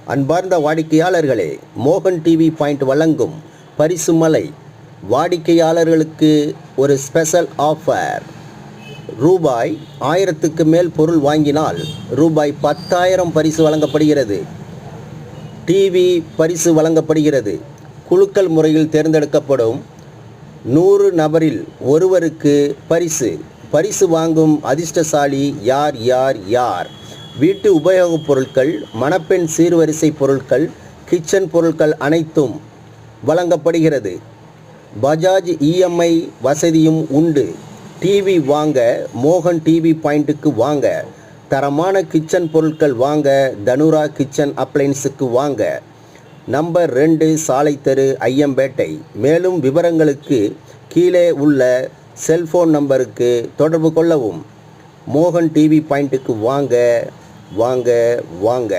அன்பார்ந்த வாடிக்கையாளர்களே, மோகன் டிவி பாயிண்ட் வழங்கும் பரிசு மலை வாடிக்கையாளர்களுக்கு ஒரு ஸ்பெஷல் ஆஃபர். ரூபாய் 1000க்கு மேல் பொருள் வாங்கினால் ரூபாய் 10,000 பரிசு வழங்கப்படுகிறது. டிவி பரிசு வழங்கப்படுகிறது. குலுக்கல் முறையில் தேர்ந்தெடுக்கப்படும் 100 நபரில் ஒருவருக்கு பரிசு வாங்கும் அதிர்ஷ்டசாலி யார் யார் யார்? வீட்டு உபயோகப் பொருட்கள், மணப்பெண் சீர்வரிசை பொருட்கள், கிச்சன் பொருட்கள் அனைத்தும் வழங்கப்படுகிறது. பஜாஜ் இஎம்ஐ வசதியும் உண்டு. டிவி வாங்க மோகன் டிவி பாயிண்ட்டுக்கு வாங்க. தரமான கிச்சன் பொருட்கள் வாங்க தனுரா கிச்சன் அப்ளையன்ஸுக்கு வாங்க. நம்பர் 2 சாலை தெரு, ஐயம்பேட்டை. மேலும் விவரங்களுக்கு கீழே உள்ள செல்போன் நம்பருக்கு தொடர்பு கொள்ளவும். மோகன் டிவி பாயிண்ட்டுக்கு வாங்க வாங்க வாங்க.